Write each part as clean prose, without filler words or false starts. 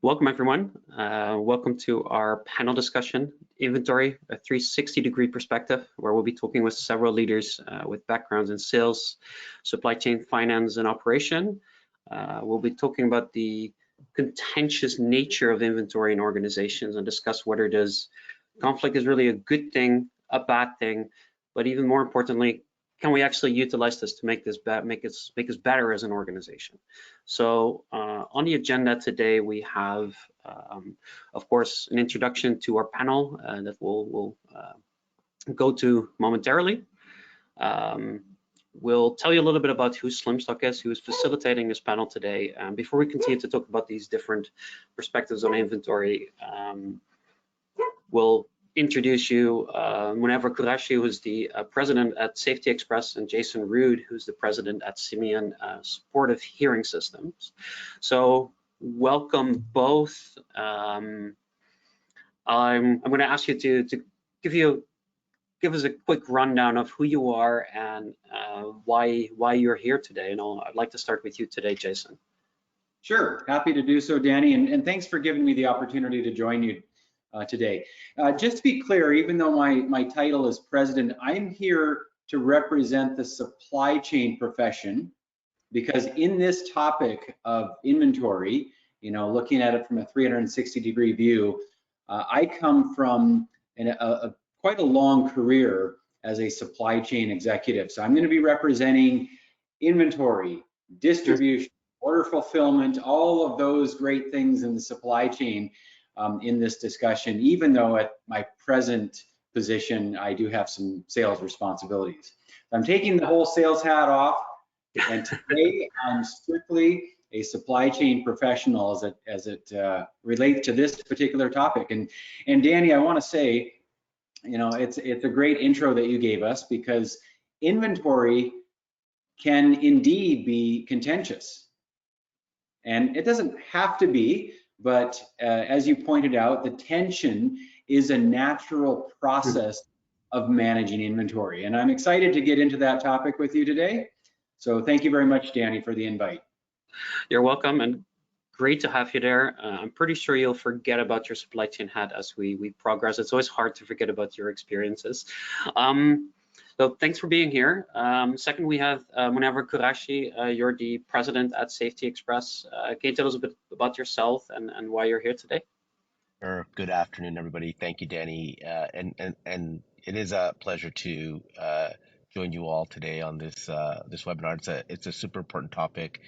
Welcome everyone. Welcome to our panel discussion, Inventory, a 360-degree perspective, where we'll be talking with several leaders with backgrounds in sales, supply chain, finance, and operation. We'll be talking about the contentious nature of inventory in organizations and discuss whether this conflict is really a good thing, a bad thing, but even more importantly, can we actually utilize this to make us better as an organization? So on the agenda today, we have, of course, an introduction to our panel that we'll go to momentarily. We'll tell you a little bit about who Slimstock is, who is facilitating this panel today. Before we continue to talk about these different perspectives on inventory, we'll introduce you Munever Qureshi, who's the president at Safety Express, and Jason Rude, who's the president at Simeon Supportive Hearing Systems. So welcome both. I'm going to ask you to give us a quick rundown of who you are and why you're here today. And I'd like to start with you today, Jason. Sure, happy to do so, Danny, and thanks for giving me the opportunity to join you today. Just to be clear, even though my title is president, I'm here to represent the supply chain profession, because in this topic of inventory, looking at it from a 360-degree view, I come from quite a long career as a supply chain executive. So I'm going to be representing inventory, distribution, order fulfillment, all of those great things in the supply chain in this discussion, even though at my present position, I do have some sales responsibilities. I'm taking the whole sales hat off, and today I'm strictly a supply chain professional as it relates to this particular topic. And Danny, I want to say, it's a great intro that you gave us, because inventory can indeed be contentious. And it doesn't have to be, but as you pointed out, the tension is a natural process of managing inventory. And I'm excited to get into that topic with you today. So thank you very much, Danny, for the invite. You're welcome, and great to have you there. I'm pretty sure you'll forget about your supply chain hat as we progress. It's always hard to forget about your experiences. So thanks for being here. Second, we have Munever Qureshi. You're the president at Safety Express. Can you tell us a bit about yourself and why you're here today? Sure. Good afternoon, everybody. Thank you, Danny. And it is a pleasure to join you all today on this webinar. It's a super important topic,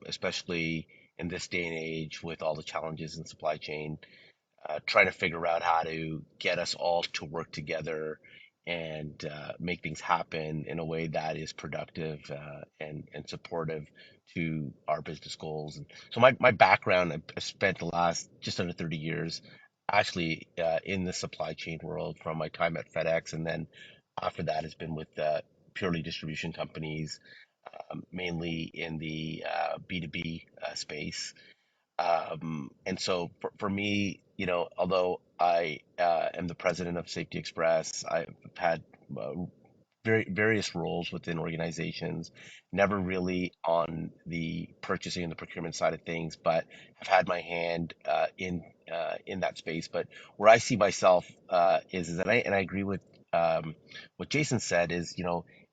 especially in this day and age with all the challenges in supply chain. Trying to figure out how to get us all to work together and make things happen in a way that is productive and supportive to our business goals. And so my background, I spent the last just under 30 years actually in the supply chain world, from my time at FedEx, and then after that has been with purely distribution companies, mainly in the B2B space. And so for me, although I am the president of Safety Express, I've had various roles within organizations, never really on the purchasing and the procurement side of things, but have had my hand in that space. But where I see myself is that I agree with what Jason said is,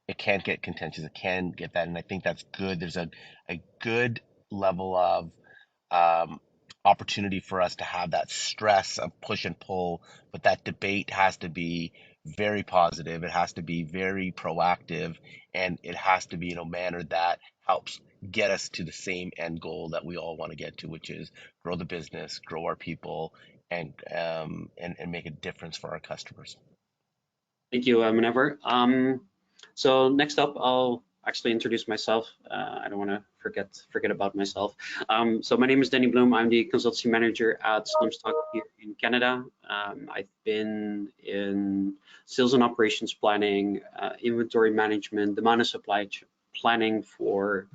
it can get contentious, it can get that, and I think that's good. There's a good level of opportunity for us to have that stress of push and pull, but that debate has to be very positive. It has to be very proactive, and it has to be in a manner that helps get us to the same end goal that we all want to get to, which is grow the business, grow our people, and make a difference for our customers. Thank you, Munever. So next up, I'll actually introduce myself. I don't want to forget about myself. So my name is Danny Bloom. I'm the consultancy manager at Slimstock here in Canada. I've been in sales and operations planning, inventory management, demand and supply planning for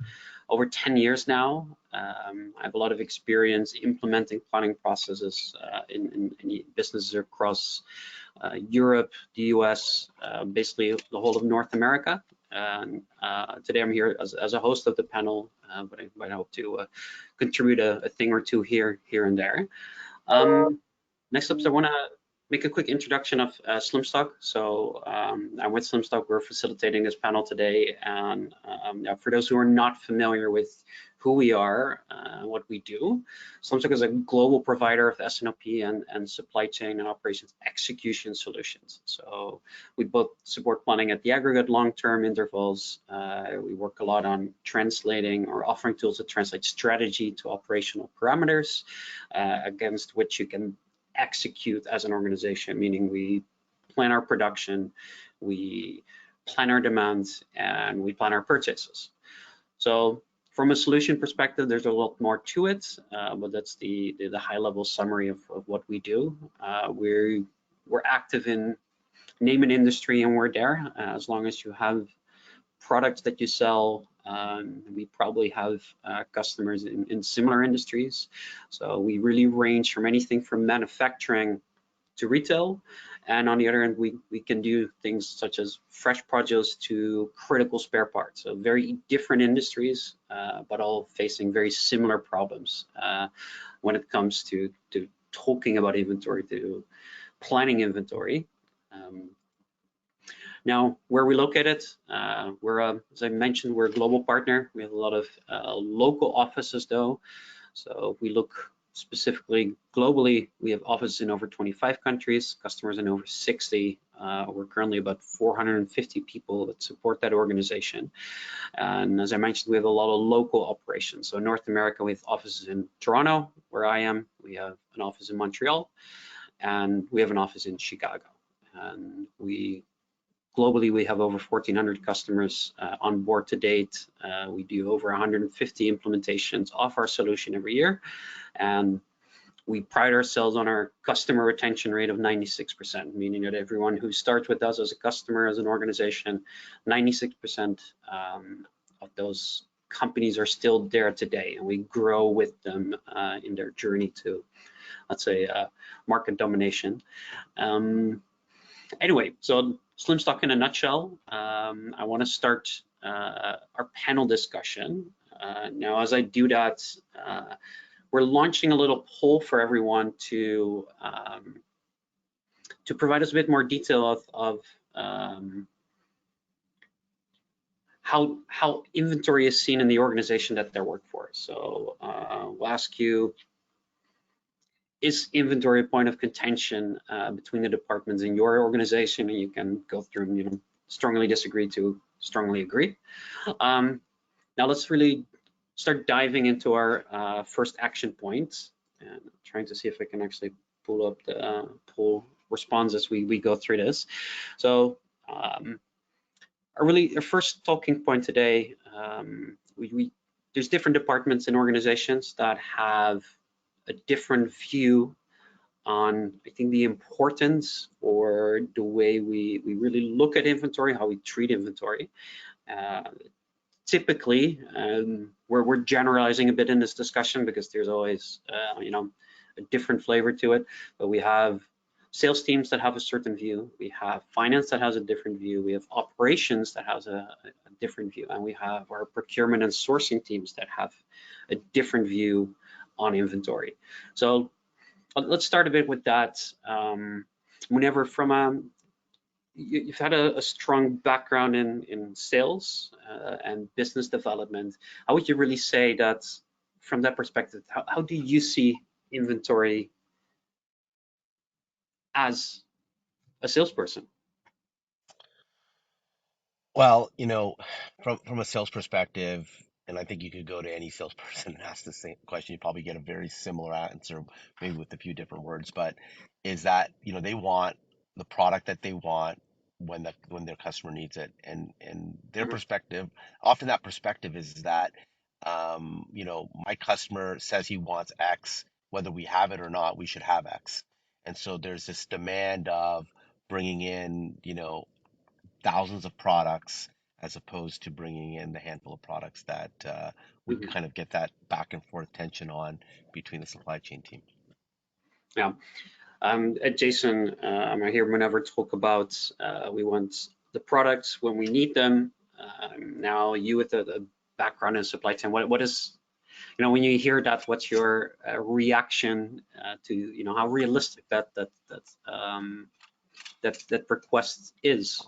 over 10 years now. I have a lot of experience implementing planning processes in businesses across Europe, the US, basically the whole of North America. And today I'm here as a host of the panel, but I hope to contribute a thing or two here and there. Next up, I want to make a quick introduction of Slimstock. So I'm with Slimstock. We're facilitating this panel today. And for those who are not familiar with who we are, what we do, Slimstock is a global provider of S&OP and supply chain and operations execution solutions. So we both support planning at the aggregate long-term intervals. We work a lot on translating or offering tools that translate strategy to operational parameters against which you can execute as an organization, meaning we plan our production, we plan our demands, and we plan our purchases. So from a solution perspective, there's a lot more to it, but that's the high-level summary of what we do. We're active in name an industry and we're there. As long as you have products that you sell, we probably have customers in similar industries. So we really range from anything from manufacturing to retail. And on the other end, we can do things such as fresh produce to critical spare parts. So very different industries, but all facing very similar problems when it comes to talking about inventory, to planning inventory. Now, where we located, as I mentioned, we're a global partner. We have a lot of local offices though. So if we look specifically globally, we have offices in over 25 countries, customers in over 60. We're currently about 450 people that support that organization. And as I mentioned, we have a lot of local operations. So North America, we have offices in Toronto, where I am. We have an office in Montreal, and we have an office in Chicago. And globally, we have over 1,400 customers on board to date. We do over 150 implementations of our solution every year. And we pride ourselves on our customer retention rate of 96%, meaning that everyone who starts with us as a customer, as an organization, 96% of those companies are still there today. And we grow with them in their journey to, let's say, market domination. Anyway, so Slimstock in a nutshell. I want to start our panel discussion. Now, as I do that, we're launching a little poll for everyone to provide us a bit more detail of how inventory is seen in the organization that they work for. So we'll ask you, is inventory a point of contention between the departments in your organization? And you can go through and strongly disagree to strongly agree. Now let's really start diving into our first action point. And I'm trying to see if I can actually pull up the poll response as we go through this. So our first talking point today, there's different departments and organizations that have a different view on, I think, the importance or the way we really look at inventory, how we treat inventory. Typically, we're generalizing a bit in this discussion because there's always, a different flavor to it. But we have sales teams that have a certain view. We have finance that has a different view. We have operations that has a different view, and we have our procurement and sourcing teams that have a different view on inventory. So let's start a bit with that. Whenever you've had a strong background in sales and business development, how would you really say that from that perspective, how do you see inventory as a salesperson? Well, from a sales perspective, and I think you could go to any salesperson and ask the same question, you probably get a very similar answer, maybe with a few different words, but is that, they want the product that they want when their customer needs it. And their perspective, often that perspective is that, my customer says he wants X, whether we have it or not, we should have X. And so there's this demand of bringing in, thousands of products as opposed to bringing in the handful of products that we kind of get that back and forth tension on between the supply chain team. Yeah. Jason, I hear whenever talk about we want the products when we need them, Now you with the background in supply chain, what is, when you hear that, what's your reaction to, how realistic that request is?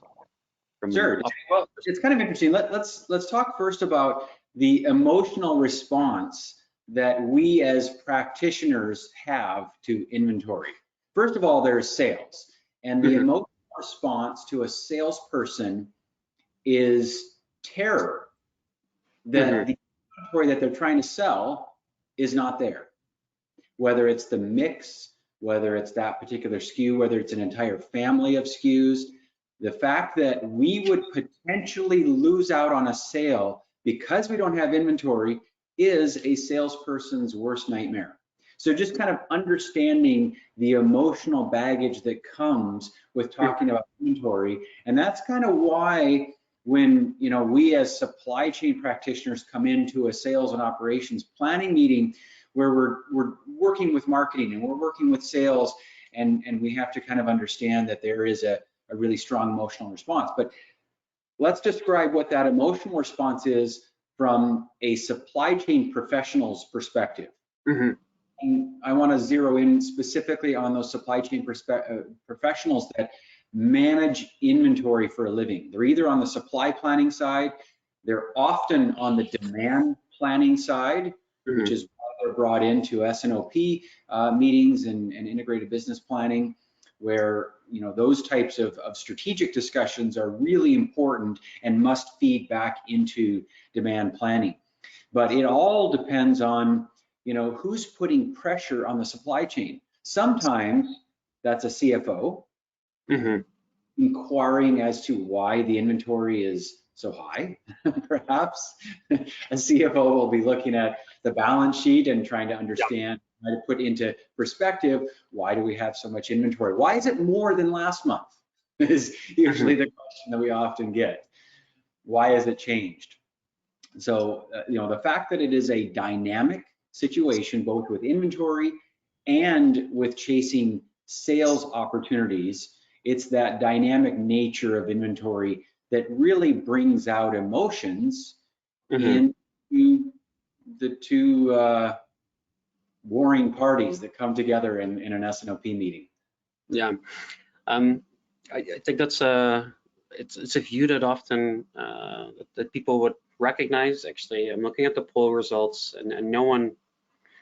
Sure. Well, it's kind of interesting. Let's talk first about the emotional response that we as practitioners have to inventory. First of all, there's sales, and the emotional response to a salesperson is terror that the inventory that they're trying to sell is not there. Whether it's the mix, whether it's that particular SKU, whether it's an entire family of SKUs, the fact that we would potentially lose out on a sale because we don't have inventory is a salesperson's worst nightmare. So just kind of understanding the emotional baggage that comes with talking about inventory. And that's kind of why when we as supply chain practitioners come into a sales and operations planning meeting where we're working with marketing and we're working with sales, and we have to kind of understand that there is a really strong emotional response. But let's describe what that emotional response is from a supply chain professional's perspective. And I want to zero in specifically on those supply chain professionals that manage inventory for a living. They're either on the supply planning side, they're often on the demand planning side, which is why they're brought into S&OP meetings and integrated business planning, where those types of strategic discussions are really important and must feed back into demand planning. But it all depends on who's putting pressure on the supply chain. Sometimes that's a CFO inquiring as to why the inventory is so high. Perhaps a CFO will be looking at the balance sheet and trying to understand, try to put into perspective, why do we have so much inventory? Why is it more than last month? Is usually the question that we often get. Why has it changed? So, the fact that it is a dynamic situation, both with inventory and with chasing sales opportunities, it's that dynamic nature of inventory that really brings out emotions in the two warring parties that come together in an S&OP meeting. Yeah, I think that's it's a view that often that people would recognize. Actually, I'm looking at the poll results, and no one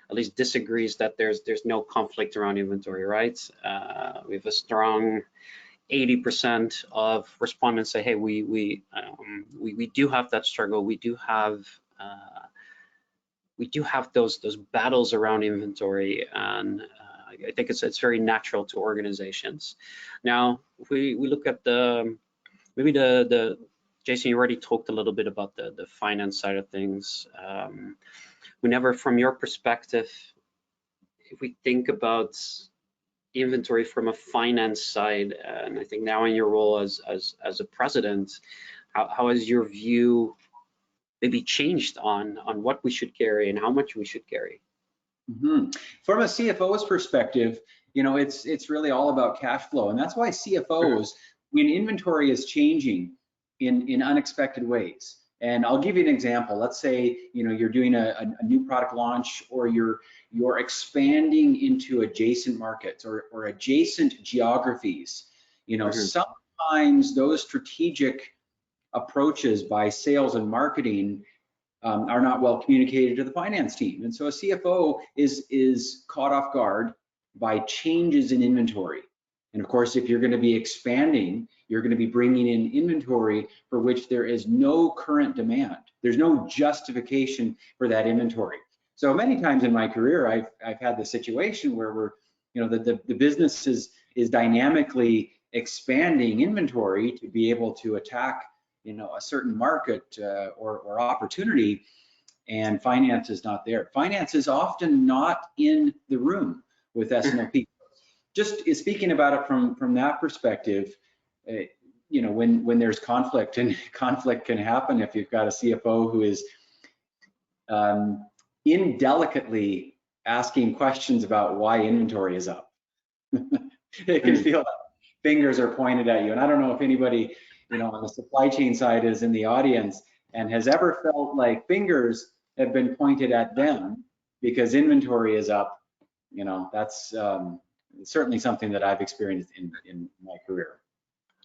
at least disagrees that there's no conflict around inventory, right? We have a strong 80% of respondents say, hey, we do have that struggle. We do have those battles around inventory, and I think it's very natural to organizations. Now, if we look at maybe the Jason, you already talked a little bit about the finance side of things. Whenever, from your perspective, if we think about inventory from a finance side, and I think now in your role as a president, how has your view maybe changed on what we should carry and how much we should carry? From a CFO's perspective, it's really all about cash flow, and that's why CFOs, when inventory is changing in unexpected ways. And I'll give you an example. Let's say you're doing a new product launch, or you're expanding into adjacent markets or adjacent geographies. Sometimes those strategic approaches by sales and marketing are not well communicated to the finance team, and so a CFO is caught off guard by changes in inventory. And of course, if you're going to be expanding, you're going to be bringing in inventory for which there is no current demand. There's no justification for that inventory. So many times in my career, I've had the situation where the business is dynamically expanding inventory to be able to attack a certain market or opportunity, and finance is not there. Finance is often not in the room with S&OP. Just speaking about it from that perspective, when there's conflict, and conflict can happen if you've got a CFO who is indelicately asking questions about why inventory is up. It can feel that fingers are pointed at you. And I don't know if anybody on the supply chain side is in the audience and has ever felt like fingers have been pointed at them because inventory is up, that's certainly something that I've experienced in my career.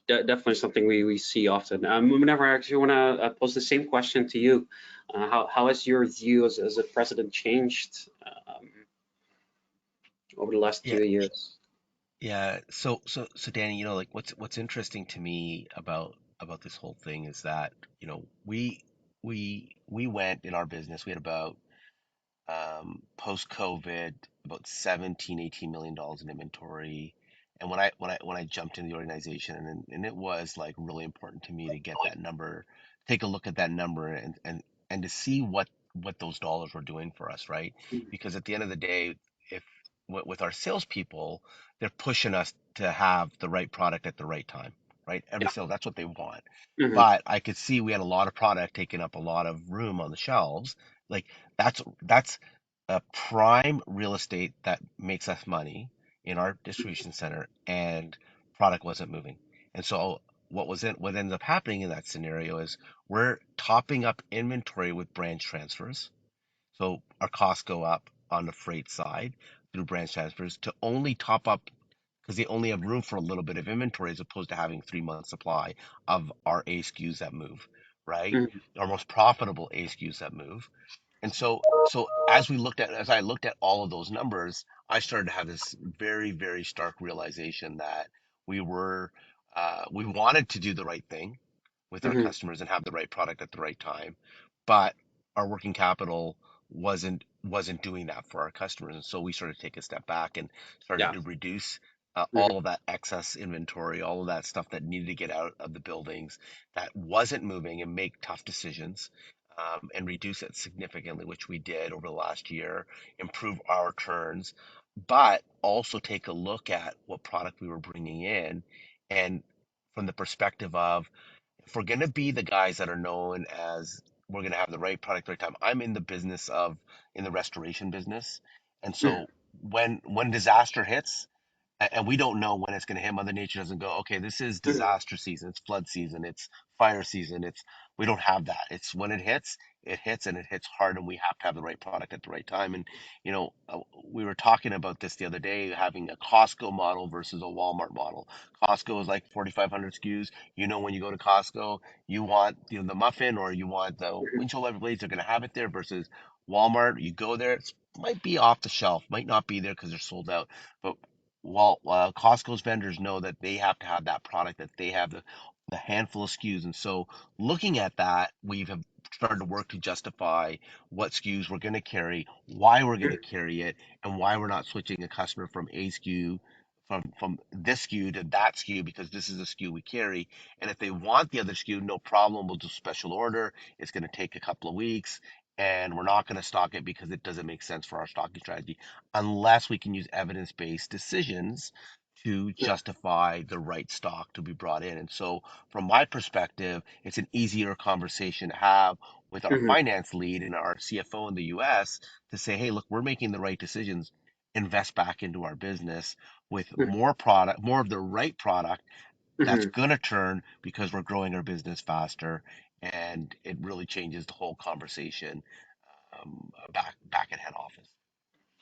Definitely something we see often. Whenever I actually want to pose the same question to you, how has your view as a president changed over the last Yeah, 2 years? yeah. So Danny, like what's interesting to me about this whole thing is that, we went in our business, we had about post-COVID, about 17, $18 million in inventory. And when I jumped in the organization, and it was like really important to me to get that number, take a look at that number, and to see what those dollars were doing for us, right? Because at the end of the day, if with our salespeople, they're pushing us to have the right product at the right time, right? Every Yeah. sale, that's what they want. Hmm. But I could see we had a lot of product taking up a lot of room on the shelves. Like that's a prime real estate that makes us money in our distribution center, and product wasn't moving. And so what ends up happening in that scenario is we're topping up inventory with branch transfers. So our costs go up on the freight side through branch transfers to only top up because they only have room for a little bit of inventory as opposed to having 3 months supply of our A SKUs that move, right? Hmm. Our most profitable A SKUs that move. And so as I looked at all of those numbers, I started to have this very, very stark realization that we were, we wanted to do the right thing with our Hmm. customers and have the right product at the right time, but our working capital wasn't doing that for our customers. And so we started to take a step back and started Yeah. to reduce Hmm. all of that excess inventory, all of that stuff that needed to get out of the buildings that wasn't moving, and make tough decisions, and reduce it significantly, which we did over the last year, improve our turns, but also take a look at what product we were bringing in, and from the perspective of, if we're going to be the guys that are known as we're going to have the right product, right time. I'm in the business of in the restoration business, and Hmm. so when disaster hits, and we don't know when it's going to hit. Mother Nature doesn't go, okay, this is Hmm. disaster season, it's flood season, it's fire season. We don't have that. It's when it hits, and it hits hard, and we have to have the right product at the right time. And we were talking about this the other day, having a Costco model versus a Walmart model. Costco is like 4,500 SKUs. When you go to Costco, you want the muffin, or you want the windshield wiper blades, they're going to have it there. Versus Walmart, you go there, it might be off the shelf, might not be there because they're sold out. But Costco's vendors know that they have to have that product, that they have the handful of SKUs. And so looking at that, we've have started to work to justify what SKUs we're going to carry, why we're going to carry it, and why we're not switching a customer from a SKU, from this SKU to that SKU, because this is the SKU we carry. And if they want the other SKU, no problem, we'll do special order. It's going to take a couple of weeks, and we're not going to stock it because it doesn't make sense for our stocking strategy, unless we can use evidence-based decisions to justify the right stock to be brought in. And so, from my perspective, it's an easier conversation to have with our Hmm. finance lead and our CFO in the US to say, hey, look, we're making the right decisions. Invest back into our business with more product, more of the right product that's Hmm. going to turn, because we're growing our business faster. And it really changes the whole conversation, back at head office.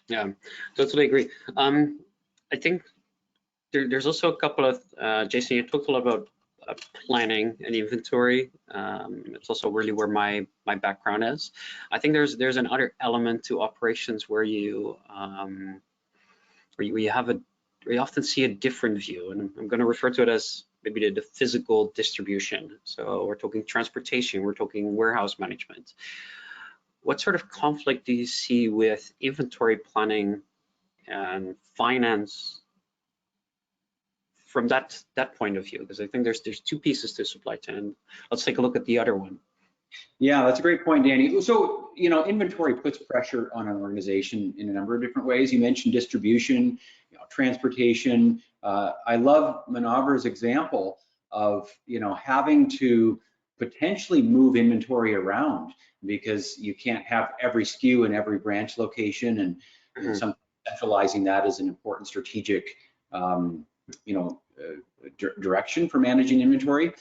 Yeah, totally agree. I think there's also a couple of, Jason, you talked a lot about planning and inventory. It's also really where my background is. I think there's another element to operations where you have where you often see a different view, and I'm going to refer to it as maybe the physical distribution. So we're talking transportation, we're talking warehouse management. What sort of conflict do you see with inventory planning and finance from that point of view? Because I think there's two pieces to supply chain. Let's take a look at the other one. Yeah, that's a great point, Danny. So, inventory puts pressure on an organization in a number of different ways. You mentioned distribution, transportation. I love Manaver's example of, having to potentially move inventory around because you can't have every SKU in every branch location, and Mhm. some centralizing that is an important strategic, direction for managing inventory.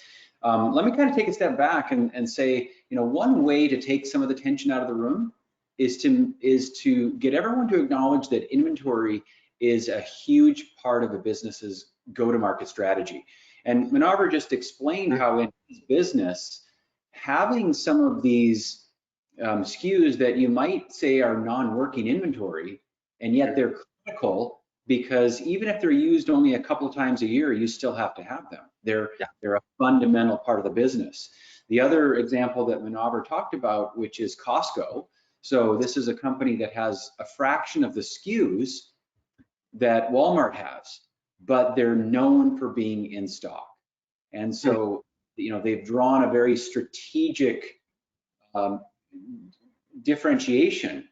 Let me kind of take a step back and say, one way to take some of the tension out of the room is to get everyone to acknowledge that inventory is a huge part of a business's go-to-market strategy. And Manavar just explained how in his business, having some of these SKUs that you might say are non-working inventory, and yet they're critical because even if they're used only a couple of times a year, you still have to have them. They're a fundamental part of the business. The other example that Manavar talked about, which is Costco. So this is a company that has a fraction of the SKUs that Walmart has, but they're known for being in stock. And so, they've drawn a very strategic differentiation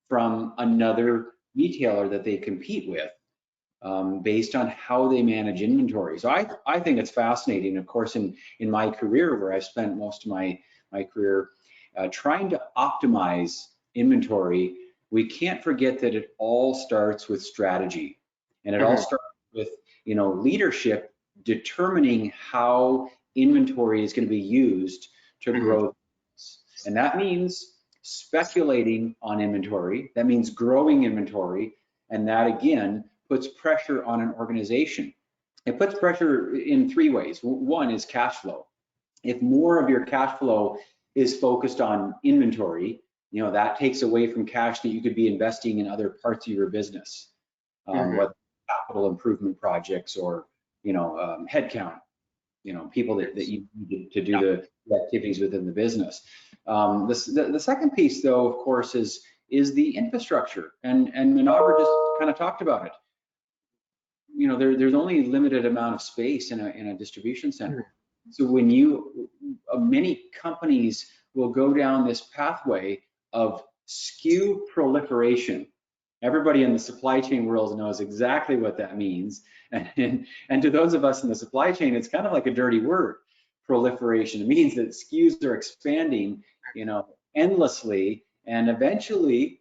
from another retailer that they compete with based on how they manage inventory. So I think it's fascinating. Of course, in my career, where I've spent most of my career trying to optimize inventory, we can't forget that it all starts with strategy, and it all starts with leadership determining how inventory is going to be used to grow. And that means speculating on inventory. That means growing inventory, and that again puts pressure on an organization. It puts pressure in three ways. One is cash flow. If more of your cash flow is focused on inventory, that takes away from cash that you could be investing in other parts of your business, what capital improvement projects or headcount, people that you need to do the activities within the business. The second piece, though, of course, is the infrastructure, and Manavar just kind of talked about it. There's only a limited amount of space in a distribution center. So when many companies will go down this pathway of SKU proliferation. Everybody in the supply chain world knows exactly what that means. And to those of us in the supply chain, it's kind of like a dirty word, proliferation. It means that SKUs are expanding, endlessly, and eventually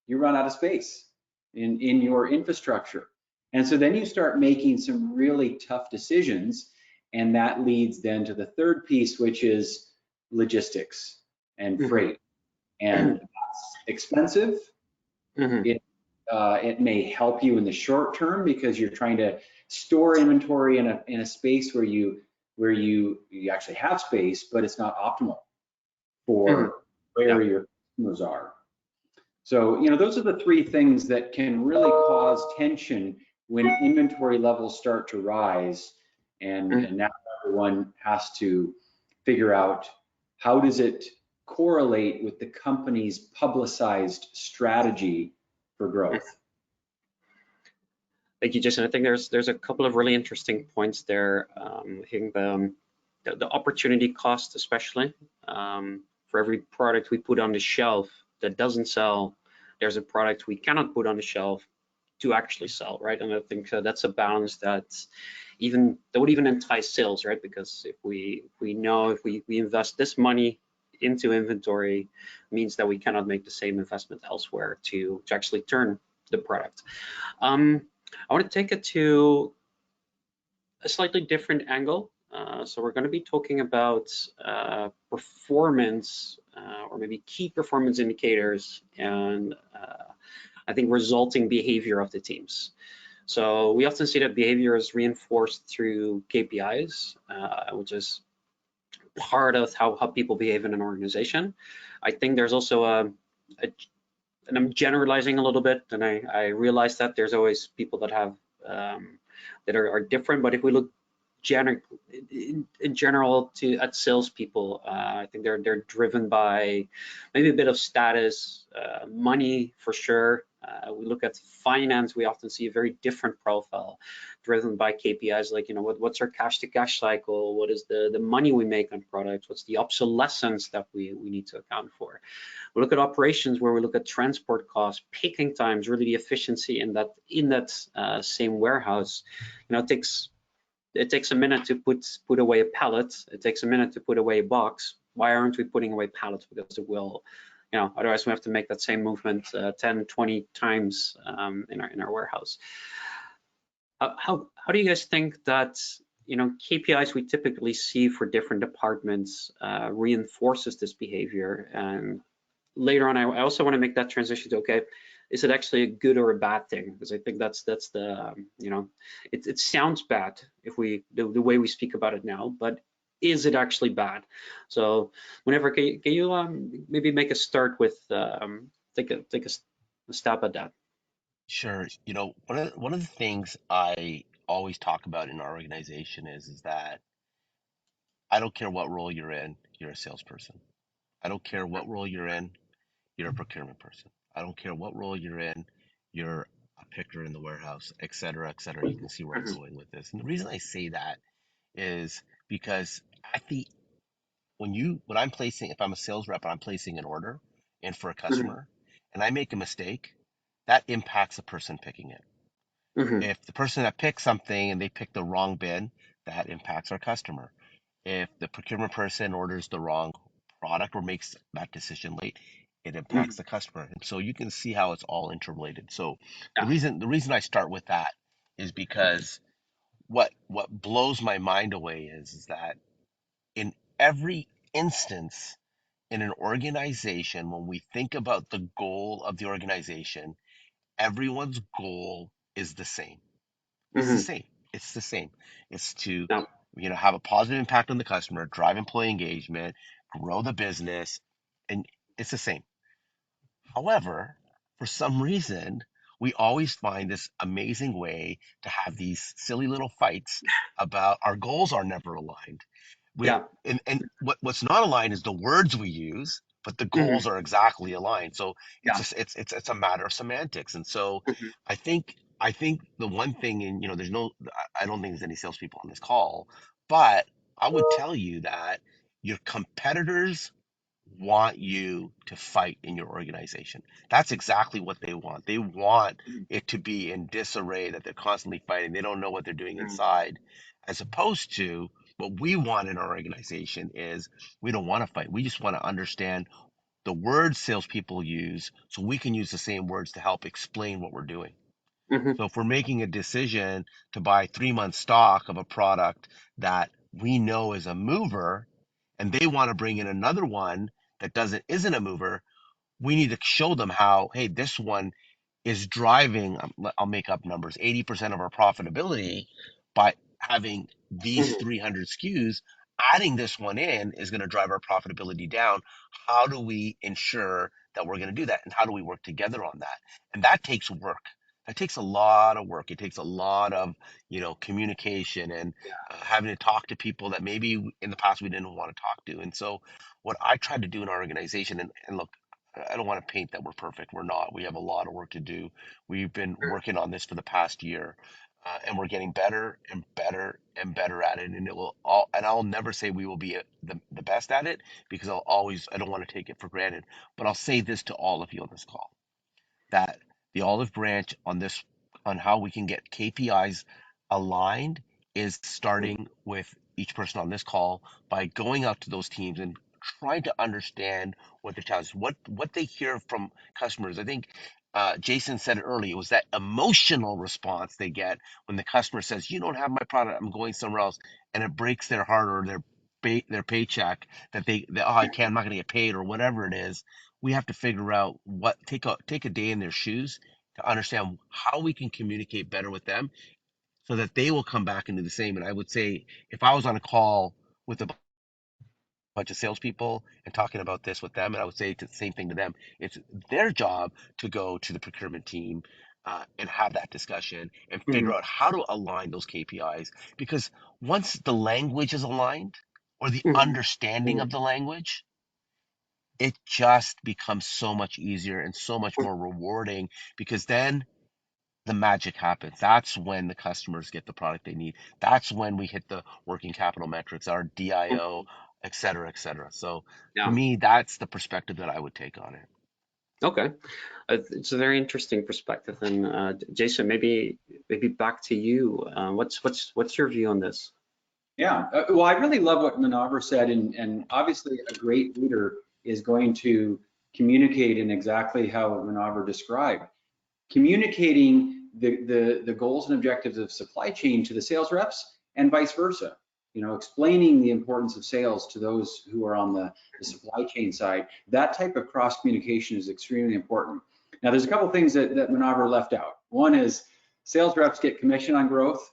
you run out of space in your infrastructure. And so then you start making some really tough decisions, and that leads then to the third piece, which is logistics and freight. And that's expensive. It may help you in the short term because you're trying to store inventory in a space where you actually have space, but it's not optimal for where your customers are. So those are the three things that can really cause tension when inventory levels start to rise, and now everyone has to figure out how does it correlate with the company's publicized strategy for growth. Thank you, Jason. I think there's a couple of really interesting points there. I think the opportunity cost, especially for every product we put on the shelf that doesn't sell, there's a product we cannot put on the shelf to actually sell, right? And I think that's a balance that would even entice sales, right? Because if we know if we invest this money into inventory, means that we cannot make the same investment elsewhere to actually turn the product. I want to take it to a slightly different angle. So we're going to be talking about performance or maybe key performance indicators and I think resulting behavior of the teams. So we often see that behavior is reinforced through KPIs, which is part of how people behave in an organization. I think there's also and I'm generalizing a little bit, and I realize that there's always people that have that are different, but if we look in general at salespeople, I think they're driven by maybe a bit of status, money for sure. We look at finance, we often see a very different profile driven by KPIs like, what's our cash to cash cycle? What is the money we make on products? What's the obsolescence that we need to account for? We look at operations where we look at transport costs, picking times, really the efficiency in that same warehouse. It takes a minute to put away a pallet. It takes a minute to put away a box. Why aren't we putting away pallets? Because it will, otherwise we have to make that same movement 10, 20 times in our warehouse. How do you guys think that KPIs we typically see for different departments reinforces this behavior. And later on, I also want to make that transition to, okay, is it actually a good or a bad thing? Because I think that's the, it sounds bad if the way we speak about it now, but is it actually bad? So whenever, can you maybe make a start with, take a stab at that? Sure. One of the things I always talk about in our organization is that I don't care what role you're in, you're a salesperson. I don't care what role you're in, you're a procurement person. I don't care what role you're in, you're a picker in the warehouse, et cetera, et cetera. You can see where I'm Mhm, going with this. And the reason I say that is because at the when I'm placing, if I'm a sales rep and I'm placing an order in for a mhm, customer and I make a mistake, that impacts the person picking it. mhm, If the person that picks something and they pick the wrong bin, that impacts our customer. If the procurement person orders the wrong product or makes that decision late, it impacts mhm. the customer. And so you can see how it's all interrelated. So the Yeah. reason I start with that is because what blows my mind away is that in every instance in an organization, when we think about the goal of the organization, everyone's goal is the same. It's the Mhm. same. It's the same. It's to, Yeah. have a positive impact on the customer, drive employee engagement, grow the business, and it's the same. However, for some reason, we always find this amazing way to have these silly little fights about our goals are never aligned. Yeah. And what's not aligned is the words we use, but the Mhm. goals are exactly aligned. So it's Yeah. just it's a matter of semantics. And so Mhm. I think the one thing, and there's no, I don't think there's any salespeople on this call, but I would tell you that your competitors want you to fight in your organization. That's exactly what they want. They want Mhm. it to be in disarray, that they're constantly fighting. They don't know what they're doing Mhm. inside, as opposed to what we want in our organization is we don't want to fight. We just want to understand the words salespeople use so we can use the same words to help explain what we're doing. Mhm. So if we're making a decision to buy 3 months stock of a product that we know is a mover, and they want to bring in another one that isn't a mover, we need to show them how, hey, this one is driving, I'll make up numbers, 80% of our profitability by having these Mhm. 300 SKUs. Adding this one in is going to drive our profitability down. How do we ensure that we're going to do that? And how do we work together on that? And that takes work. That takes a lot of work. It takes a lot of, communication and having to talk to people that maybe in the past we didn't want to talk to. And so what I tried to do in our organization, and look, I don't want to paint that we're perfect. We're not. We have a lot of work to do. We've been working on this for the past year, and we're getting better and better and better at it. And I'll never say we will be the best at it because I don't want to take it for granted. But I'll say this to all of you on this call, that the olive branch on how we can get KPIs aligned is starting with each person on this call by going out to those teams and trying to understand what the challenges, what they hear from customers. I think Jason said it earlier. It was that emotional response they get when the customer says, "You don't have my product. I'm going somewhere else," and it breaks their heart or their paycheck oh, I can't, I'm not going to get paid or whatever it is. We have to figure out take a day in their shoes to understand how we can communicate better with them so that they will come back and do the same. And I would say if I was on a call with a bunch of salespeople and talking about this with them, and I would say the same thing to them, it's their job to go to the procurement team and have that discussion and figure Mhm. out how to align those KPIs. Because once the language is aligned or the Mhm. understanding Mhm. of the language, it just becomes so much easier and so much more rewarding because then the magic happens. That's when the customers get the product they need. That's when we hit the working capital metrics, our DIO, Mhm. et cetera, et cetera. So to Yeah. me, that's the perspective that I would take on it. Okay. It's a very interesting perspective. And Jason, maybe back to you. What's your view on this? Yeah, well, I really love what Manaver said, and obviously a great leader is going to communicate in exactly how Manaver described. Communicating the goals and objectives of supply chain to the sales reps and vice versa. Explaining the importance of sales to those who are on the supply chain side. That type of cross communication is extremely important. Now, there's a couple things that Manaver left out. One is sales reps get commission on growth.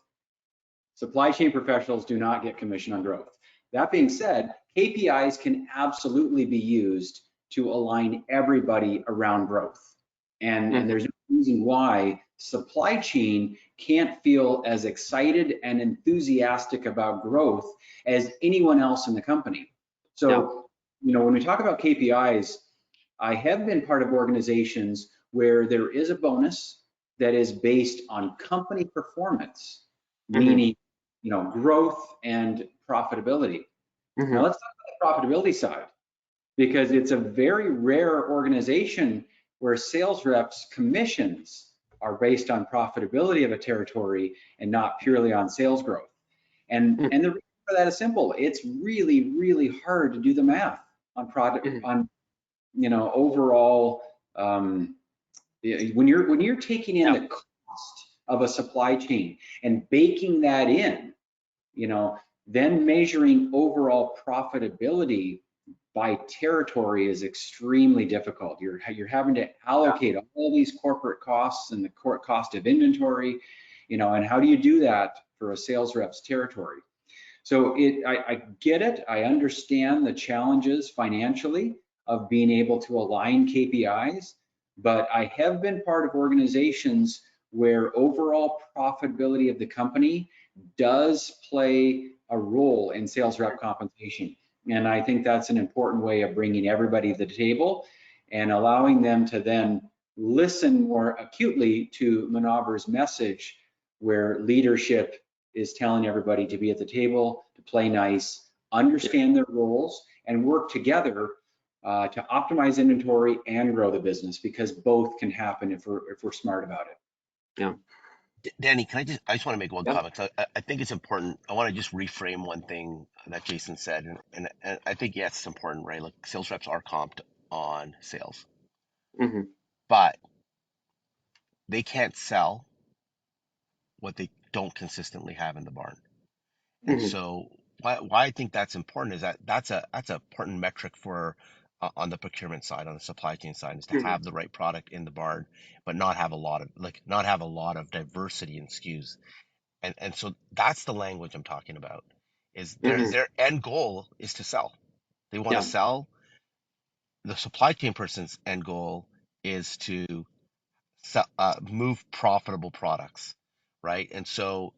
Supply chain professionals do not get commission on growth. That being said, KPIs can absolutely be used to align everybody around growth. And there's no reason why supply chain can't feel as excited and enthusiastic about growth as anyone else in the company. So, when we talk about KPIs, I have been part of organizations where there is a bonus that is based on company performance, meaning, growth and profitability. Now let's talk about the profitability side, because it's a very rare organization where sales reps commissions are based on profitability of a territory and not purely on sales growth. And the reason for that is simple. It's really, really hard to do the math on product, on overall, when you're taking in the cost of a supply chain and baking that in, then measuring overall profitability by territory is extremely difficult. You're having to allocate all these corporate costs and the cost of inventory, and how do you do that for a sales rep's territory? So I get it. I understand the challenges financially of being able to align KPIs, but I have been part of organizations where overall profitability of the company does play a role in sales rep compensation. And I think that's an important way of bringing everybody to the table and allowing them to then listen more acutely to Manaver's message, where leadership is telling everybody to be at the table, to play nice, understand their roles, and work together to optimize inventory and grow the business, because both can happen if we're smart about it. Yeah. Danny, I just want to make one comment. I think it's important. I want to just reframe one thing that Jason said, and I think, yes, it's important, right? Like, sales reps are comped on sales, but they can't sell what they don't consistently have in the barn. And so why I think that's important is that that's an important metric for on the procurement side, on the supply chain side, is to have the right product in the barn, but not have a lot of diversity in SKUs. And so that's the language I'm talking about. Is their end goal is to sell. They want to sell. The supply chain person's end goal is to sell, move profitable products, right? And so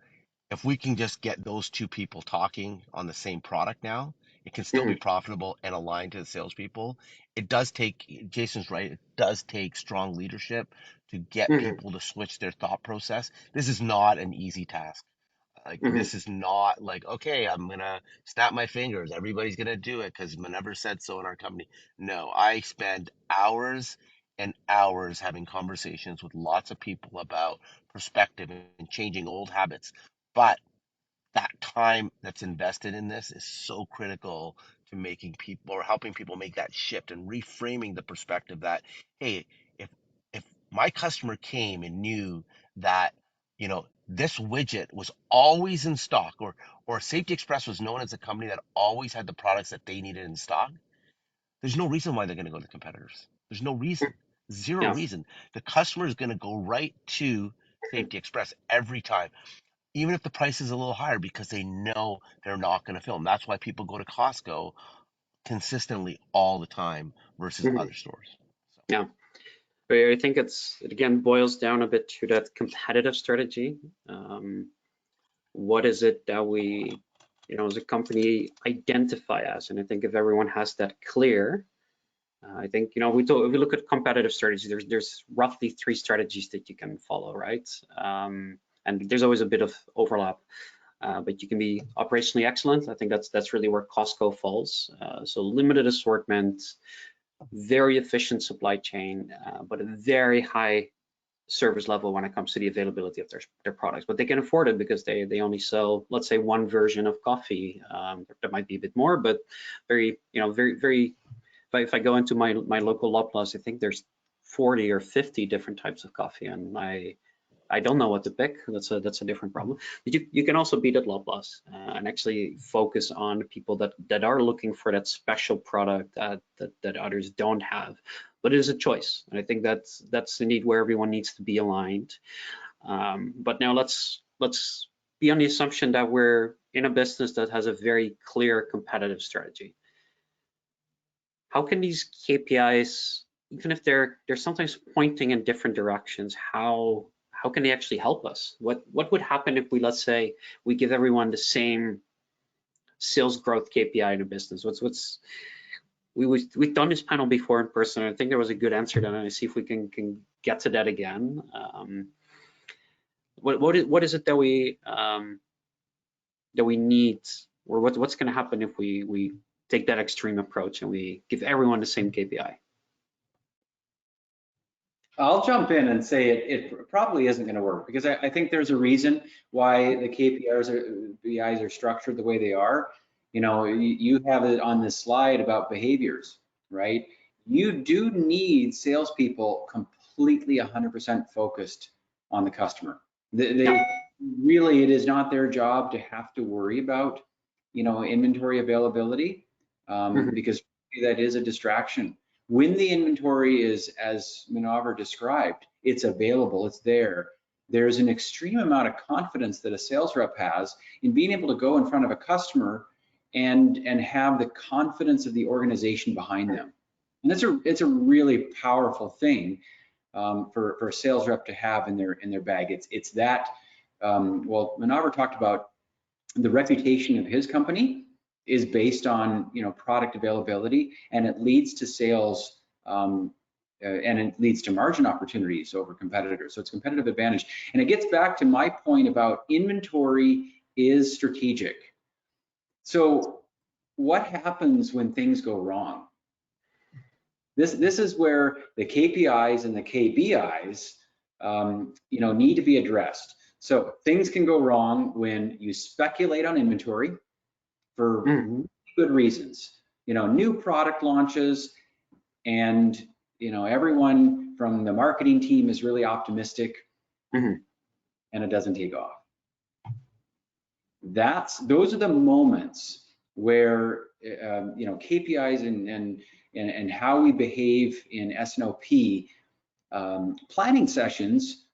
if we can just get those two people talking on the same product now, it can still be profitable and aligned to the salespeople. It does take, Jason's right, it does take strong leadership to get people to switch their thought process. This is not an easy task. Like, this is not like, okay, I'm gonna snap my fingers, everybody's gonna do it because Manever said so in our company. No, I spend hours and hours having conversations with lots of people about perspective and changing old habits. But that time that's invested in this is so critical to making people, or helping people make that shift and reframing the perspective that, hey, if if my customer came and knew that, this widget was always in stock, or Safety Express was known as a company that always had the products that they needed in stock, there's no reason why they're going to go to competitors. There's no reason. Zero reason. The customer is going to go right to Safety Express every time, even if the price is a little higher, because they know they're not going to fill them. That's why people go to Costco consistently all the time versus other stores. So. Yeah. But I think it again boils down a bit to that competitive strategy. What is it that we, as a company identify as? And I think if everyone has that clear, I think, if we look at competitive strategy, there's roughly 3 strategies that you can follow, right? And there's always a bit of overlap, but you can be operationally excellent. I think that's really where Costco falls. So limited assortment, very efficient supply chain, but a very high service level when it comes to the availability of their products. But they can afford it because they only sell, let's say, one version of coffee. There might be a bit more, but very, very. If I go into my local Loblaws, I think there's 40 or 50 different types of coffee, and I I don't know what to pick. That's a different problem. But you can also beat it lot loss and actually focus on people that are looking for that special product that others don't have. But it is a choice, and I think that's the need where everyone needs to be aligned. But now let's be on the assumption that we're in a business that has a very clear competitive strategy. How can these KPIs, even if they're sometimes pointing in different directions, how can they actually help us? What would happen if we, let's say, we give everyone the same sales growth KPI in a business? We've done this panel before in person. I think there was a good answer then, and I see if we can get to that again. What is it that we need, or what's going to happen if we take that extreme approach and we give everyone the same KPI? I'll jump in and say it probably isn't going to work, because I think there's a reason why the KPIs are structured the way they are. You know, you have it on this slide about behaviors, right? You do need salespeople completely 100% focused on the customer. They really, it is not their job to have to worry about, you know, inventory availability, because that is a distraction. When the inventory is, as Manaver described, it's available, it's there. There's an extreme amount of confidence that a sales rep has in being able to go in front of a customer and have the confidence of the organization behind them. And it's a really powerful thing for a sales rep to have in their bag. It's that. Well, Manaver talked about the reputation of his company is based on, you know, product availability, and it leads to sales, and it leads to margin opportunities over competitors. So it's competitive advantage. And it gets back to my point about inventory is strategic. So what happens when things go wrong? This is where the KPIs and the KBIs, you know, need to be addressed. So things can go wrong when you speculate on inventory for good reasons. You know, new product launches, and you know, everyone from the marketing team is really optimistic, and it doesn't take off. Those are the moments where you know, KPIs and how we behave in S&OP planning sessions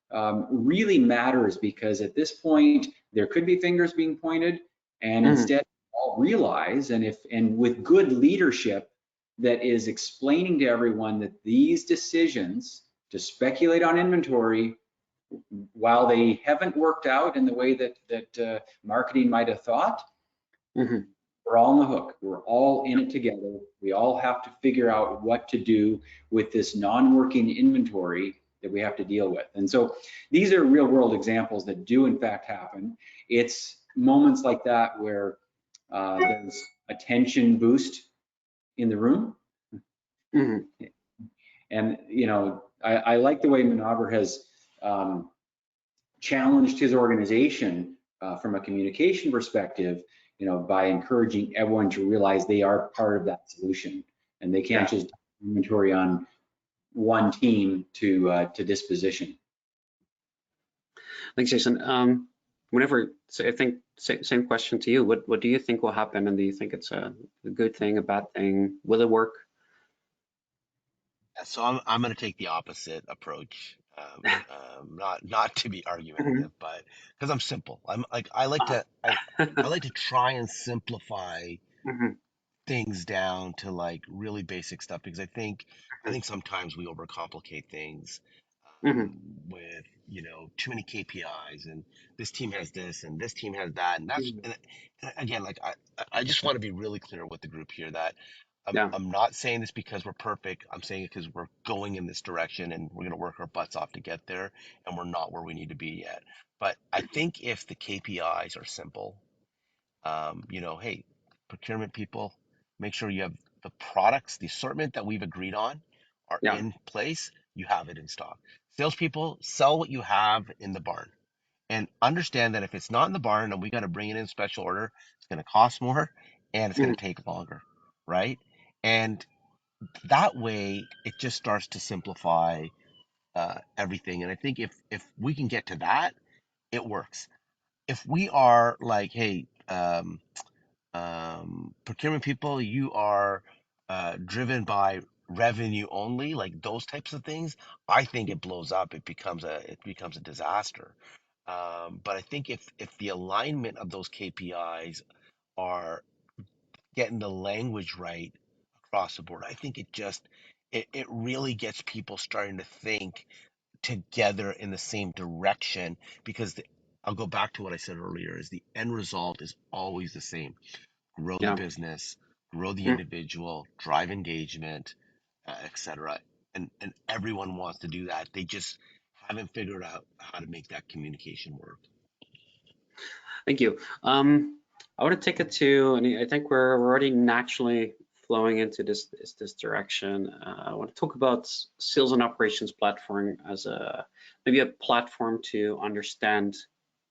really matters, because at this point there could be fingers being pointed, and instead all realize, and with good leadership that is explaining to everyone that these decisions to speculate on inventory, while they haven't worked out in the way that marketing might have thought, we're all on the hook. We're all in it together. We all have to figure out what to do with this non-working inventory that we have to deal with. And so these are real world examples that do in fact happen. It's moments like that where there's a tension boost in the room. And you know, I like the way Manaver has challenged his organization from a communication perspective, you know, by encouraging everyone to realize they are part of that solution, and they can't just inventory on one team to disposition. Thanks, Jason. So I think same question to you. What do you think will happen, and do you think it's a good thing, a bad thing? Will it work? So I'm going to take the opposite approach. Not to be argumentative, but because I'm simple. I like to try and simplify things down to like really basic stuff, because I think sometimes we overcomplicate things with, you know, too many KPIs, and this team has this and this team has that, and that's and again, like I just want to be really clear with the group here that I'm not saying this because we're perfect. I'm saying it because we're going in this direction, and we're going to work our butts off to get there, and we're not where we need to be yet. But I think if the KPIs are simple, you know, hey, procurement people, make sure you have the products, the assortment that we've agreed on are in place. You have it in stock. Salespeople, sell what you have in the barn, and understand that if it's not in the barn and we got to bring it in special order, it's going to cost more and it's going to take longer, right? And that way, it just starts to simplify everything. And I think if we can get to that, it works. If we are like, hey, procurement people, you are driven by revenue only, like those types of things, I think it blows up. It becomes a disaster. But I think if the alignment of those KPIs are getting the language right across the board, I think it really gets people starting to think together in the same direction because I'll go back to what I said earlier is the end result is always the same. Grow the Yeah. business, grow the Mm. individual, drive engagement, etc. And everyone wants to do that. They just haven't figured out how to make that communication work. Thank you. I want to take it to, and I think we're already naturally flowing into this direction. I want to talk about sales and operations platform as maybe a platform to understand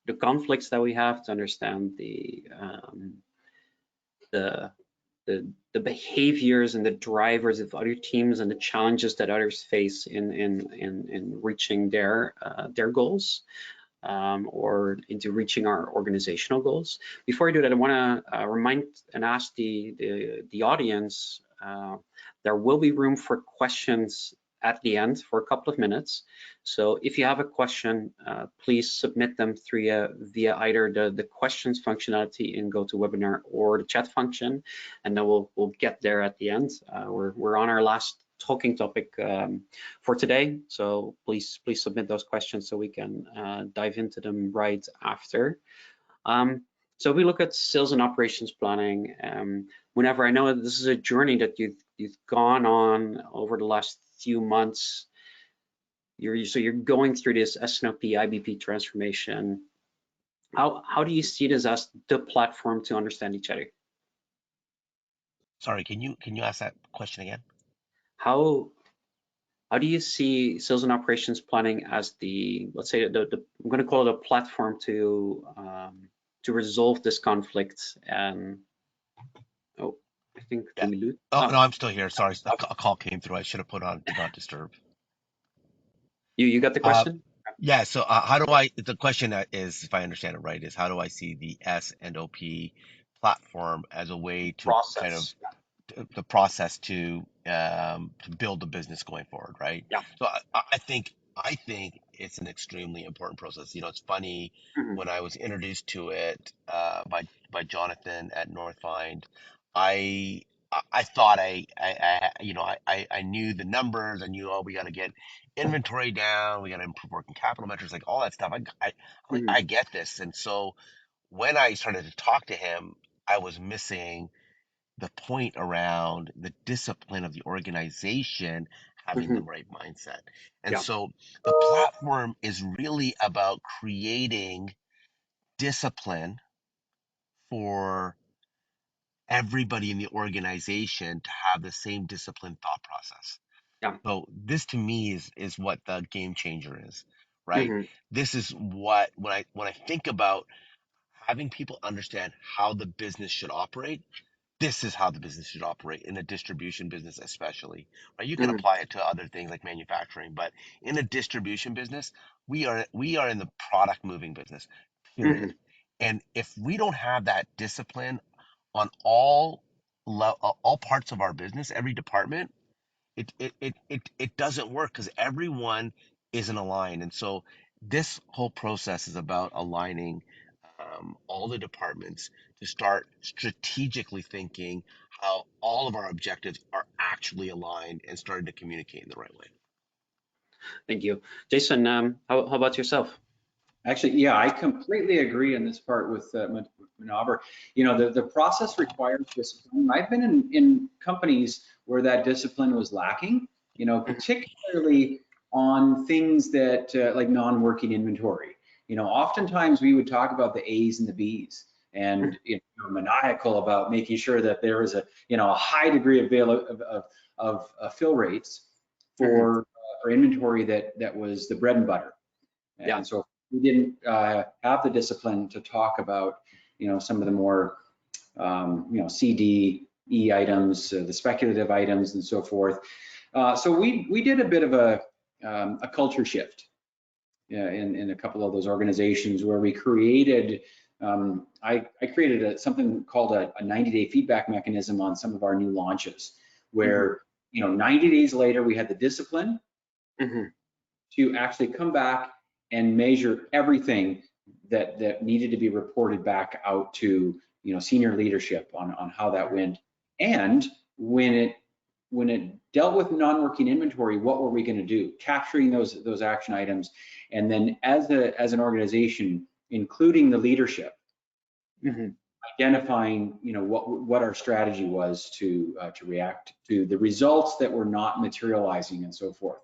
the conflicts that we have, to understand the the behaviors and the drivers of other teams and the challenges that others face in reaching their goals. Or into reaching our organizational goals. Before I do that, I want to remind and ask the audience, there will be room for questions at the end for a couple of minutes. So if you have a question, please submit them via either the questions functionality in GoToWebinar or the chat function, and then we'll get there at the end. We're on our last talking topic for today, so please submit those questions so we can dive into them right after. So we look at sales and operations planning. Whenever I know that this is a journey that you've gone on over the last few months, you're going through this S&OP IBP transformation. How do you see this as the platform to understand each other? Sorry, can you ask that question again? How do you see sales and operations planning as let's say I'm going to call it a platform to resolve this conflict? And oh, I think Yeah. we lose. Oh Oh, no, I'm still here. Sorry, a okay. call came through. I should have put on do not disturb. You got the Uh, question? yeah. So the question is, if I understand it right, is how do I see the S and OP platform as a way to kind of Process. the process to build the business going forward, right? Yeah. So I think it's an extremely important process. You know, it's funny Mhm. when I was introduced to it by Jonathan at Northfind, I I thought I knew the numbers. I knew, oh, we got to get inventory down, we got to improve working capital metrics, like all that stuff. I Mhm. get this, and so when I started to talk to him, I was missing the point around the discipline of the organization having the Mhm. right mindset. And Yeah. so the platform is really about creating discipline for everybody in the organization to have the same disciplined thought process. Yeah. So this to me is what the game changer is, right? Mhm. This is what when I think about having people understand how the business should operate, this is how the business should operate in a distribution business, especially, right? You can Mhm. apply it to other things like manufacturing, but in a distribution business, we are in the product moving business, period. Mhm. And if we don't have that discipline on all parts of our business, every department, it doesn't work because everyone isn't aligned. And so this whole process is about aligning all the departments to start strategically thinking how all of our objectives are actually aligned and starting to communicate in the right way. Thank you, Jason. How about yourself? Actually, yeah, I completely agree in this part with Manaber. You know, the process requires discipline. I've been in companies where that discipline was lacking, you know, Mhm. particularly on things that like non-working inventory. You know, oftentimes we would talk about the A's and the B's and, you know, maniacal about making sure that there is a high degree of fill rates Mhm. for inventory that was the bread and butter. Yeah. And so we didn't have the discipline to talk about, you know, some of the more, CDE items, the speculative items and so forth. So we did a bit of a a culture shift in a couple of those organizations where we created, I created something called a 90-day feedback mechanism on some of our new launches, where 90 days later we had the discipline to actually come back and measure everything that needed to be reported back out to senior leadership on how that went. And when it dealt with non-working inventory, what were we going to do? Capturing those action items, and then as an organization, including the leadership, identifying what our strategy was to react to the results that were not materializing and so forth.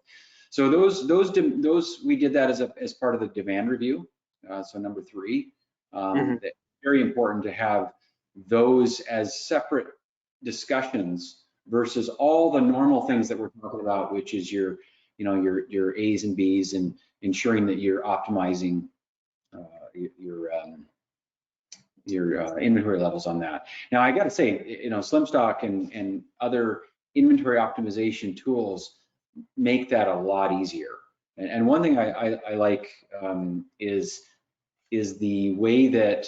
So those we did that as part of the demand review. So number 3, very important to have those as separate discussions versus all the normal things that we're talking about, which is your A's and B's and ensuring that you're optimizing your inventory levels on that. Now, I got to say, Slimstock and other inventory optimization tools make that a lot easier. And one thing I like is the way that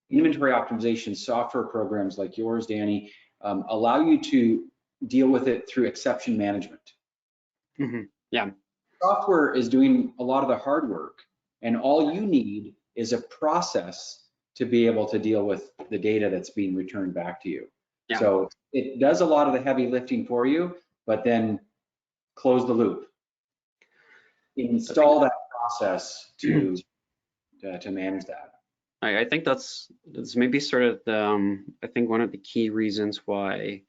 inventory optimization software programs like yours, Danny, allow you to deal with it through exception management. Yeah. Software is doing a lot of the hard work, and all you need is a process to be able to deal with the data that's being returned back to you. Yeah. So it does a lot of the heavy lifting for you, but then close the loop. Install that process to manage that. I think that's maybe sort of the I think one of the key reasons why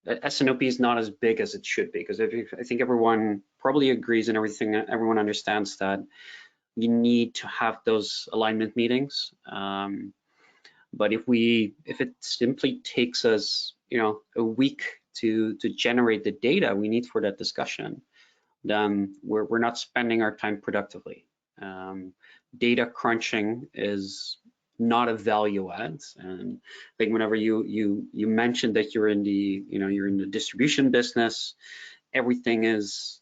S&OP is not as big as it should be, because I think everyone probably agrees and everyone understands that you need to have those alignment meetings. But if it simply takes us a week to generate the data we need for that discussion, then we're not spending our time productively. Data crunching is not a value add, and I think whenever you mentioned that you're in the distribution business, everything is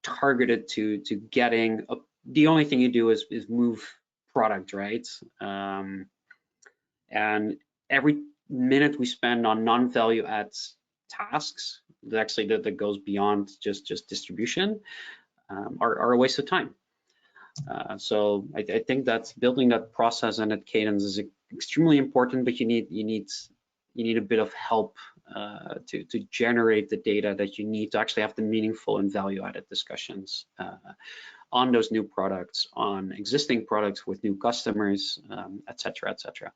targeted to getting the only thing you do is move product, right? And every minute we spend on non-value adds tasks that goes beyond just distribution are a waste of time. So I think that's building that process and that cadence is extremely important, but you need a bit of help to generate the data that you need to actually have the meaningful and value-added discussions on those new products, on existing products with new customers, et cetera, et cetera.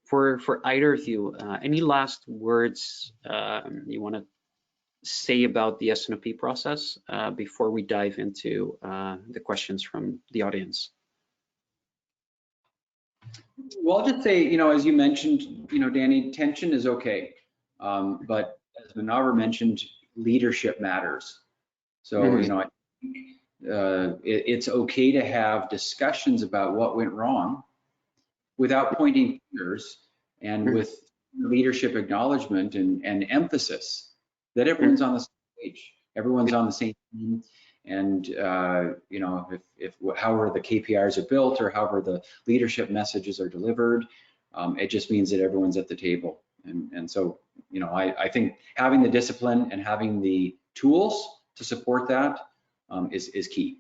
For either of you, any last words you want to say about the S&OP process before we dive into the questions from the audience? Well, I'll just say, as you mentioned, Danny, tension is okay. But as Manaver mentioned, leadership matters. So, it's okay to have discussions about what went wrong without pointing fingers, and with leadership acknowledgement and emphasis that everyone's on the same page, everyone's on the same team, and if however the KPIs are built or however the leadership messages are delivered, it just means that everyone's at the table. And so I think having the discipline and having the tools to support that is key.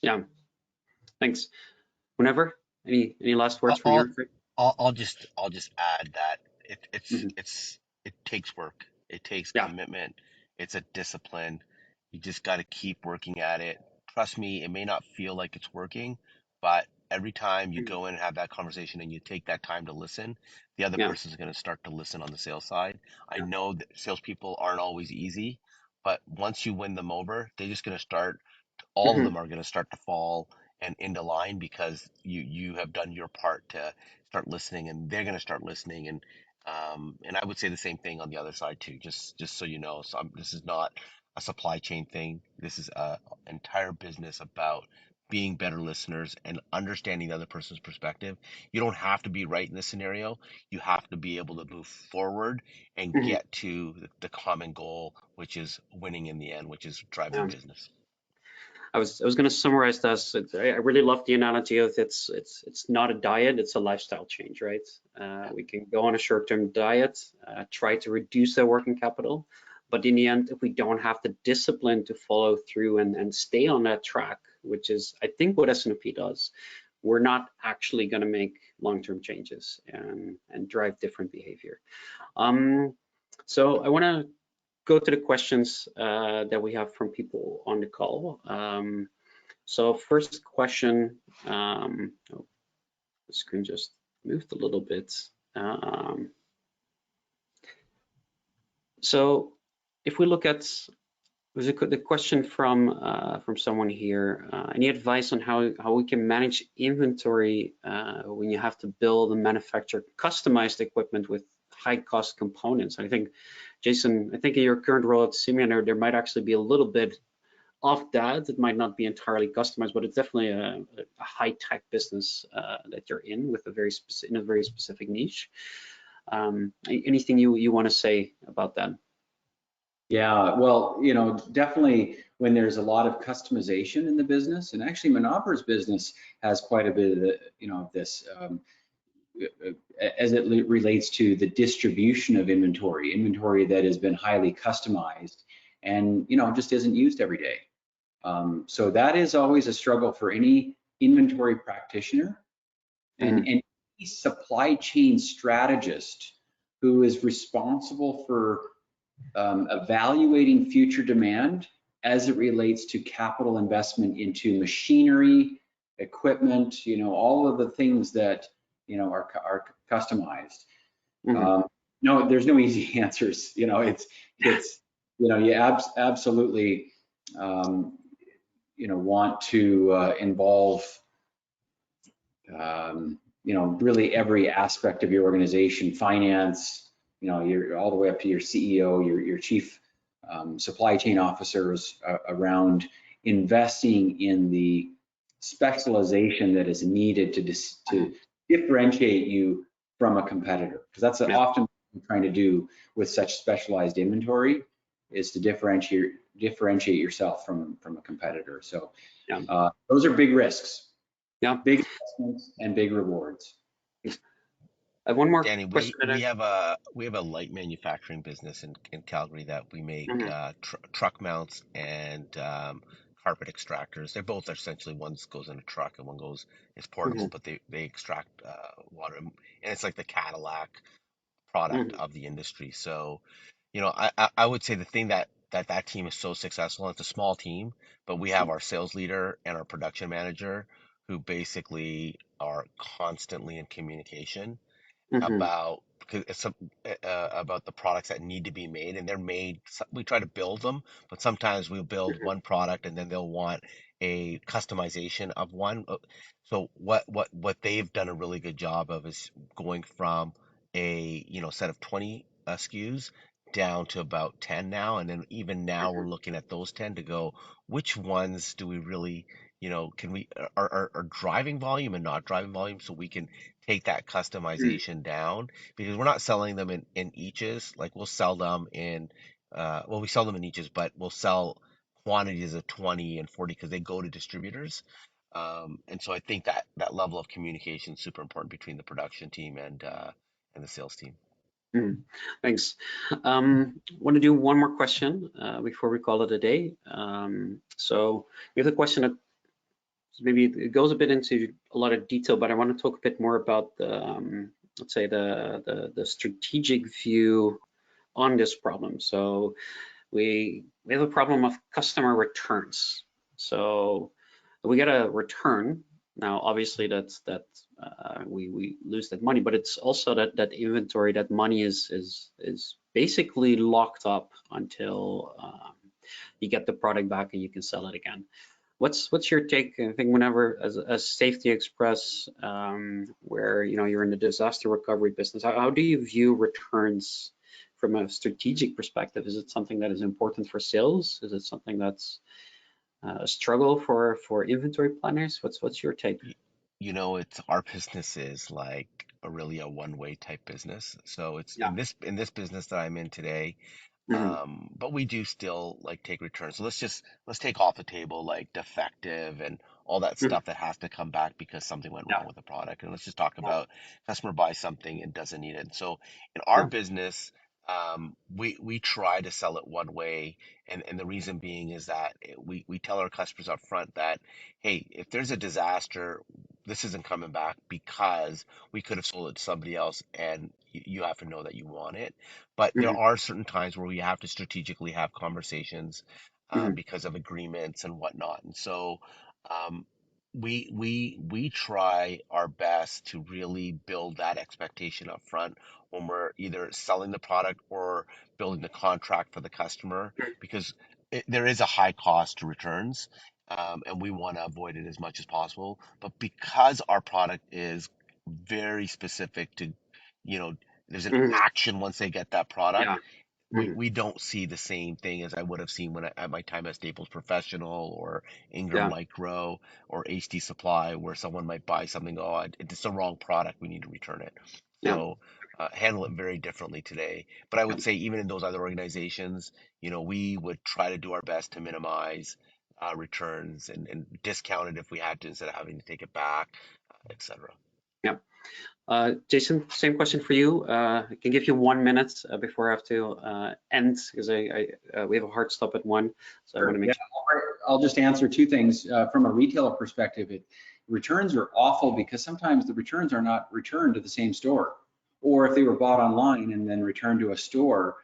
Yeah, thanks. Whenever any last words from you? I'll just add that it takes work. It takes commitment. It's a discipline. You just got to keep working at it. Trust me, it may not feel like it's working, but every time you go in and have that conversation and you take that time to listen, the other person is going to start to listen on the sales side. I know that salespeople aren't always easy, but once you win them over, they're just going to start, all of them are going to start to fall and into line because you have done your part to start listening, and they're going to start listening. And I would say the same thing on the other side too, just so you know. So this is not a supply chain thing. This is a entire business about being better listeners and understanding the other person's perspective. You don't have to be right in this scenario. You have to be able to move forward and Mhm. get to the common goal, which is winning in the end, which is driving Yeah. business. I was going to summarize this. I really love the analogy of it's not a diet, it's a lifestyle change, right? We can go on a short-term diet, try to reduce our working capital, but in the end, if we don't have the discipline to follow through and stay on that track, which is I think what S&P does, we're not actually going to make long-term changes and drive different behavior. So I want to go to the questions that we have from people on the call. So first question, oh, the screen just moved a little bit. So if we look at the question from someone here, any advice on how we can manage inventory when you have to build and manufacture customized equipment with high cost components? I think, Jason, I think in your current role at Simeon, there might actually be a little bit of that. It might not be entirely customized, but it's definitely a high tech business that you're in with in a very specific niche. Anything you want to say about that? Yeah, well, definitely when there's a lot of customization in the business, and actually Monoper's business has quite a bit of this as it relates to the distribution of inventory that has been highly customized and just isn't used every day. So that is always a struggle for any inventory practitioner and any supply chain strategist who is responsible for evaluating future demand as it relates to capital investment into machinery, equipment, all of the things that are customized. No, there's no easy answers. It's you absolutely want to involve really every aspect of your organization, finance, you're all the way up to your CEO, your chief supply chain officers around investing in the specialization that is needed to differentiate you from a competitor, because that's often what we're trying to do with such specialized inventory, is to differentiate yourself from a competitor. So those are big risks. Yeah, big investments and big rewards. I have one more Danny, question. we have a light manufacturing business in Calgary that we make truck mounts and carpet extractors. They're both essentially, one goes in a truck and one goes is portable, but they extract water, and it's like the Cadillac product of the industry. So, I would say the thing that team is so successful, it's a small team, but we have our sales leader and our production manager who basically are constantly in communication about about the products that need to be made, and they're made. We try to build them, but sometimes we'll build one product and then they'll want a customization of one. So what they've done a really good job of is going from a set of 20 SKUs down to about 10 now, and then even now we're looking at those 10 to go, which ones do we really can we are driving volume and not driving volume, so we can take that customization down, because we're not selling them in eaches. Like, we'll sell them in well, we sell them in eaches, but we'll sell quantities of 20 and 40 because they go to distributors. And so I think that level of communication is super important between the production team and the sales team. Thanks. Want to do one more question before we call it a day. So we have a question that maybe it goes a bit into a lot of detail, but I want to talk a bit more about the, let's say the strategic view on this problem. So we have a problem of customer returns. So we get a return. Now, obviously, we lose that money, but it's also that inventory, that money is basically locked up until you get the product back and you can sell it again. What's your take? I think whenever as Safety Express, where you're in the disaster recovery business, how do you view returns from a strategic perspective? Is it something that is important for sales? Is it something that's a struggle for inventory planners? What's your take? You know, it's our business is like really a one-way type business. So it's Yeah. in this business that I'm in today. Hmm. But we do still like take returns. So let's take off the table like defective and all that Hmm. stuff that has to come back because something went Yeah. wrong with the product. And let's just talk Yeah. about customer buys something and doesn't need it. So in our Yeah. business, we try to sell it one way, and the reason being is that we tell our customers up front that, hey, if there's a disaster, this isn't coming back because we could have sold it to somebody else, and you have to know that you want it. But there Hmm. are certain times where we have to strategically have conversations Hmm. because of agreements and whatnot. And so um, we try our best to really build that expectation up front when we're either selling the product or building the contract for the customer, because there is a high cost to returns, and we want to avoid it as much as possible. But because our product is very specific to, you know, there's an Hmm. action once they get that product. Yeah. We Hmm. we don't see the same thing as I would have seen at my time at Staples Professional or Ingram Yeah. Micro or HD Supply, where someone might buy something, oh, it's the wrong product, we need to return it. Yeah. So handle it very differently today. But I Yeah. would say even in those other organizations, you know, we would try to do our best to minimize returns and discount it if we had to instead of having to take it back, etc. Yeah. Jason, same question for you. I can give you 1 minute before I have to end because we have a hard stop at 1, so I want Sure. to make Yeah, I'll just answer two things. From a retailer perspective, returns are awful because sometimes the returns are not returned to the same store, or if they were bought online and then returned to a store,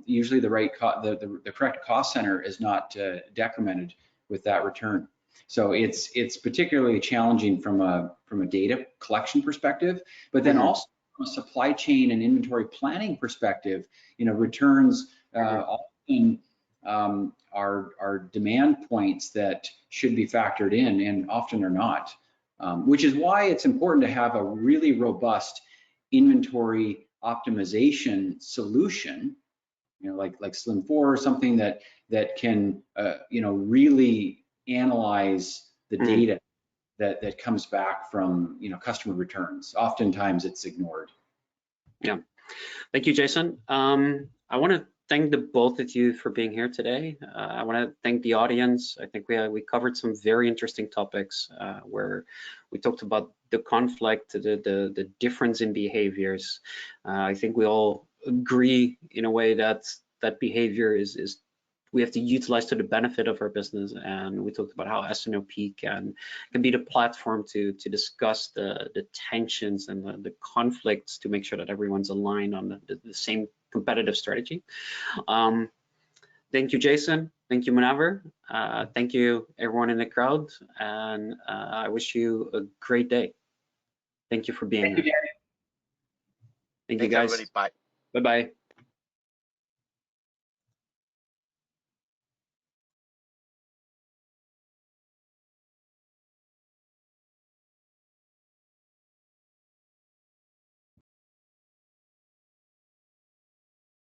usually the correct cost center is not decremented with that return. So it's particularly challenging from a data collection perspective, but then sure. also from a supply chain and inventory planning perspective, returns often are demand points that should be factored in and often are not, which is why it's important to have a really robust inventory optimization solution, like Slim 4 or something that can really analyze the Mhm. data that comes back from customer returns. Oftentimes it's ignored. Yeah. Thank you, Jason. I want to thank the both of you for being here today. I want to thank the audience. I think we covered some very interesting topics where we talked about the conflict, the difference in behaviors. I think we all agree in a way that that behavior is we have to utilize to the benefit of our business. And we talked about how SNOP can be the platform to discuss the tensions and the conflicts to make sure that everyone's aligned on the same competitive strategy. Thank you, Jason. Thank you, Manaver. Thank you, everyone in the crowd. And I wish you a great day. Thank you for being Thank you, here. Dan. Thank you, Thanks, everybody. guys. Bye. Bye-bye.